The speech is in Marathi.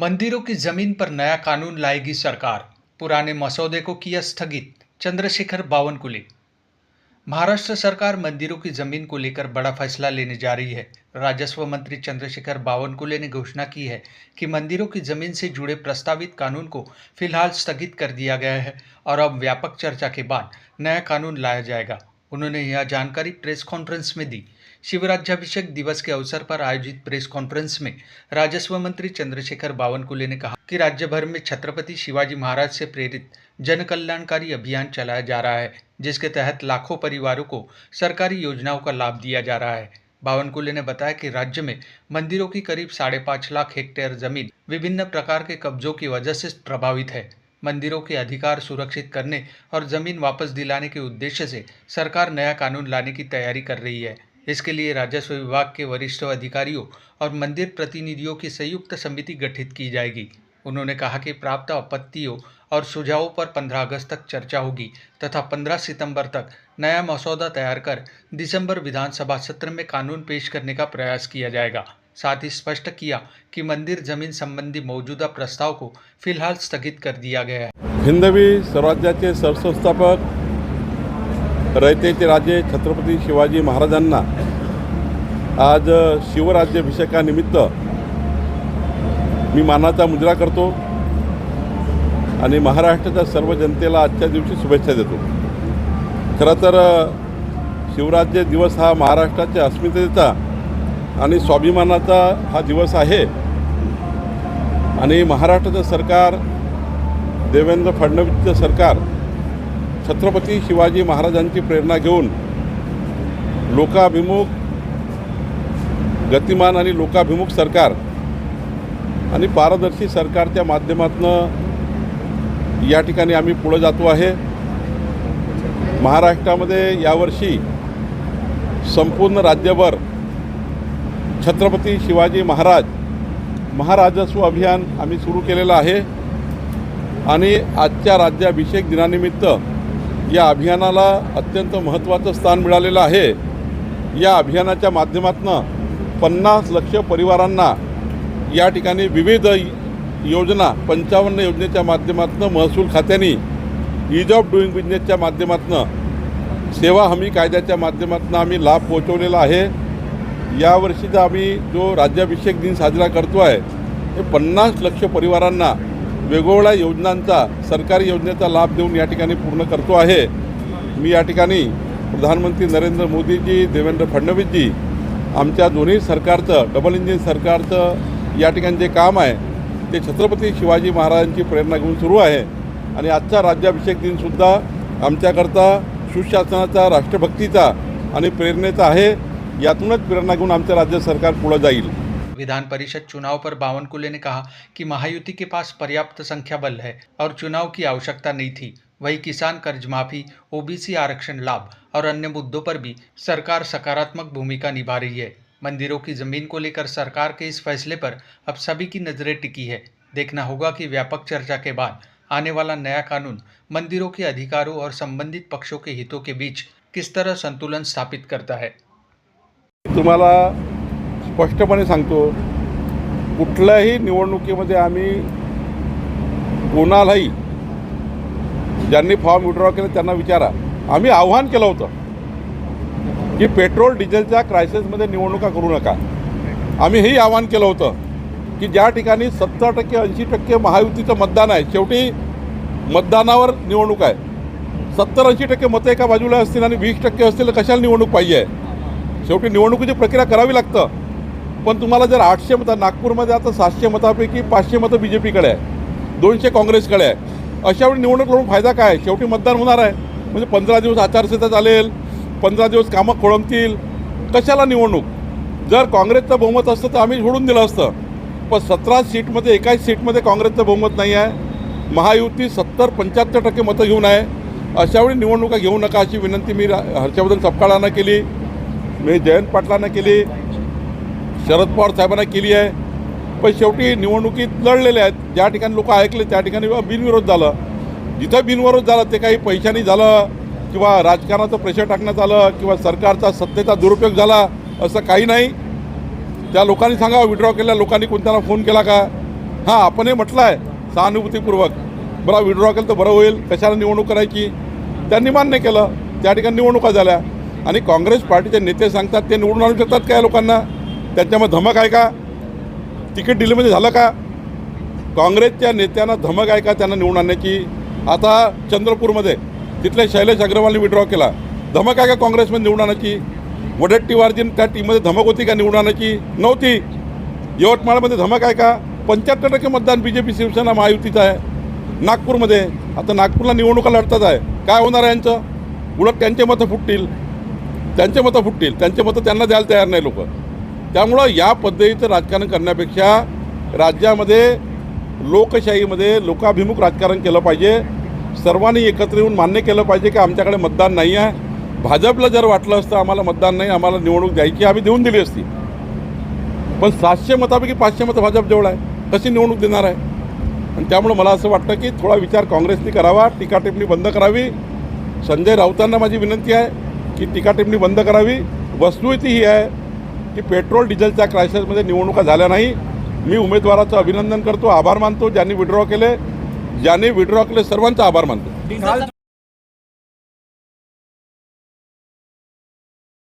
मंदिरों की जमीन पर नया कानून लाएगी सरकार। पुराने मसौदे को किया स्थगित। चंद्रशेखर बावनकुले। महाराष्ट्र सरकार मंदिरों की जमीन को लेकर बड़ा फैसला लेने जा रही है। राजस्व मंत्री चंद्रशेखर बावनकुले ने घोषणा की है कि मंदिरों की जमीन से जुड़े प्रस्तावित कानून को फिलहाल स्थगित कर दिया गया है और अब व्यापक चर्चा के बाद नया कानून लाया जाएगा। उन्होंने यह जानकारी प्रेस कॉन्फ्रेंस में दी। शिवराज्याभिषेक दिवस के अवसर पर आयोजित प्रेस कॉन्फ्रेंस में राजस्व मंत्री चंद्रशेखर बावनकुले ने कहा कि राज्य भर में छत्रपति शिवाजी महाराज से प्रेरित जन कल्याणकारी अभियान चलाया जा रहा है, जिसके तहत लाखों परिवारों को सरकारी योजनाओं का लाभ दिया जा रहा है। बावनकुले ने बताया कि राज्य में मंदिरों की करीब 5.5 लाख हेक्टेयर जमीन विभिन्न प्रकार के कब्जों की वजह से प्रभावित है। मंदिरों के अधिकार सुरक्षित करने और जमीन वापस दिलाने के उद्देश्य से सरकार नया कानून लाने की तैयारी कर रही है। इसके लिए राजस्व विभाग के वरिष्ठ अधिकारियों और मंदिर प्रतिनिधियों की संयुक्त समिति गठित की जाएगी। उन्होंने कहा कि प्राप्त आपत्तियों और सुझावों पर 15 अगस्त तक चर्चा होगी तथा 15 सितंबर तक नया मसौदा तैयार कर दिसंबर विधानसभा सत्र में कानून पेश करने का प्रयास किया जाएगा। साथ ही स्पष्ट किया कि मंदिर जमीन संबंधी मौजूदा प्रस्ताव को फिलहाल स्थगित कर दिया गया है। हिंदवी स्वराज्याचे सरसंस्थापक रयतेचे राजे छत्रपती शिवाजी महाराजांना आज शिवराज्याभिषेकानिमित्त मी मानाचा मुजरा करतो आणि महाराष्ट्राच्या सर्व जनतेला आजच्या दिवशी शुभेच्छा देतो। खरं तर शिवराज्य दिवस हा महाराष्ट्राच्या अस्मितेचा आणि स्वाभिमानाचा हा दिवस आहे आणि महाराष्ट्राचं सरकार, देवेंद्र फडणवीसचं सरकार छत्रपती शिवाजी महाराजांची प्रेरणा घेऊन लोकाभिमुख, गतिमान आणि लोकाभिमुख सरकार आणि पारदर्शी सरकारच्या माध्यमातून या ठिकाणी आम्ही पुढे जातो आहे। महाराष्ट्रामध्ये यावर्षी संपूर्ण राज्यभर छत्रपती शिवाजी महाराजस्व अभियान आम्ही सुरू केलेलं आहे आणि आजच्या राज्याभिषेक दिनानिमित्त या अभियानाला अत्यंत महत्त्वाचं स्थान मिळालेलं आहे। या अभियानाच्या माध्यमातून 50 लाख परिवारांना या ठिकाणी विविध योजना 55 योजनेच्या माध्यमातून महसूल खात्याने ईज ऑफ डुईंग बिझनेसच्या माध्यमातून सेवा हमी कायद्याच्या माध्यमातून आम्ही लाभ पोहोचवलेला आहे। यावर्षीचा आम्ही जो राज्याभिषेक दिन साजरा करतो आहे हे 50 लाख परिवारांना वेगवेगळ्या योजनांचा, सरकारी योजनेचा लाभ देऊन या ठिकाणी पूर्ण करतो आहे। मी या ठिकाणी प्रधानमंत्री नरेंद्र मोदीजी, देवेंद्र फडणवीसजी आमच्या दोन्ही सरकारचं, डबल इंजिन सरकारचं या ठिकाणी जे काम आहे ते छत्रपती शिवाजी महाराजांची प्रेरणा घेऊन सुरू आहे आणि आजचा राज्याभिषेक दिनसुद्धा आमच्याकरता सुशासनाचा, राष्ट्रभक्तीचा आणि प्रेरणेचा आहे। यातूनच प्रेरणा घेऊन आमचं राज्य सरकार पुढे जाईल। विधान परिषद चुनाव पर बावनकुले ने कहा कि महायुति के पास पर्याप्त संख्या बल है और चुनाव की आवश्यकता नहीं थी। वही किसान कर्ज माफी, ओबीसी आरक्षण लाभ और अन्य मुद्दों पर भी सरकार सकारात्मक भूमिका निभा रही है। मंदिरों की जमीन को लेकर सरकार के इस फैसले पर अब सभी की नजरें टिकी है। देखना होगा कि व्यापक चर्चा के बाद आने वाला नया कानून मंदिरों के अधिकारों और संबंधित पक्षों के हितों के बीच किस तरह संतुलन स्थापित करता है। तुम्हाला स्पष्टपणे सांगतो, कुठल्याही निवडणुकीमध्ये आम्ही कोणालाही ज्यांनी फॉर्म विड्रॉ केले त्यांना विचारा, आम्ही आव्हान केलं होतं की पेट्रोल डिझेलच्या क्रायसिसमध्ये निवडणुका करू नका। आम्ही हेही आव्हान केलं होतं की ज्या ठिकाणी 70% 80% महायुतीचं मतदान आहे, शेवटी मतदानावर निवडणूक आहे। 70-80% मतं एका बाजूला असतील आणि 20% असतील तर कशाला निवडणूक पाहिजे? शेवटी निवडणुकीची प्रक्रिया करावी लागतं। पण तुम्हाला जर 800 मतं, नागपूरमध्ये आता 700 मतापैकी 500 मतं बी जे पीकडे आहे, 200 काँग्रेसकडे आहे। अशावेळी निवडणूक लढून फायदा काय? शेवटी मतदान होणार आहे। म्हणजे 15 दिवस आचारसंहिता चालेल, 15 दिवस कामं खोळंबतील, कशाला निवडणूक? जर काँग्रेसचं बहुमत असतं तर आम्ही सोडून दिलं असतं, पण 17 सीटमध्ये 21 सीटमध्ये काँग्रेसचं बहुमत नाही आहे। महायुती 70-75% मतं घेऊन आहे। अशावेळी निवडणुका घेऊ नका अशी विनंती मी हर्षवर्धन सपकाळांना केली, मी जयंत पाटलांना केली, शरद पवार साहेबांना केली आहे। पण शेवटी निवडणुकीत लढलेले आहेत, ज्या ठिकाणी लोक ऐकले त्या ठिकाणी बिनविरोध झालं। जिथं बिनविरोध झालं ते काही पैशानी झालं किंवा राजकारणाचं प्रेशर टाकण्यात आलं किंवा सरकारचा सत्तेचा दुरुपयोग झाला असं काही नाही। त्या लोकांनी सांगा, विड्रॉ केलेल्या लोकांनी कोणत्याला फोन केला का? हां आपणही म्हटलं आहे सहानुभूतीपूर्वक, बरं विड्रॉ केलं तर बरं होईल, कशाला निवडणूक करायची, त्यांनी मान्य केलं. त्या ठिकाणी निवडणुका झाल्या आणि काँग्रेस पार्टीचे नेते सांगतात ते निवडून आणू शकतात का या लोकांना? त्यांच्यामध्ये धमक आहे का? तिकीट दिल्लीमध्ये झालं का? काँग्रेसच्या नेत्यांना धमक आहे का त्यांना निवडून आणण्याची? आता चंद्रपूरमध्ये तिथले शैलेश अग्रवालने विड्रॉ केला, धमक आहे का काँग्रेसमध्ये निवडून आणण्याची? वडेट्टीवारजी त्या टीममध्ये धमक होती का निवडून आणण्याची? नव्हती. यवतमाळमध्ये धमक आहे का? 75% मतदान BJP शिवसेना महायुतीचं आहे. नागपूरमध्ये आता नागपूरला निवडणुका लढतात आहे, काय होणार आहे यांचं? उलट त्यांचे मतं फुटतील, त्यांचे मतं त्यांना द्यायला तयार नाही लोक. त्यामुळं या पद्धतीचं राजकारण करण्यापेक्षा राज्यामध्ये लोकशाहीमध्ये लोकाभिमुख राजकारण केलं पाहिजे. सर्वांनी एकत्र येऊन मान्य केलं पाहिजे की आमच्याकडे मतदान नाही आहे. भाजपला जर वाटलं असतं आम्हाला मतदान नाही, आम्हाला निवडणूक द्यायची, आम्ही देऊन दिली असती. पण 700 मतापैकी 500 मतं भाजपजवळ आहे, कशी निवडणूक देणार आहे? आणि त्यामुळं मला असं वाटतं की थोडा विचार काँग्रेसने करावा, टीकाटिप्पणी बंद करावी. संजय राऊतांना माझी विनंती आहे की टीकाटिप्पणी बंद करावी. वस्तुस्थिती ही आहे की पेट्रोल डिझेलच्या क्रायसिसमध्ये निवडणुका झाल्या नाही. मी उमेदवाराचं अभिनंदन करतो, आभार मानतो. ज्यांनी विड्रॉ केले सर्वांचा आभार मानतो. काल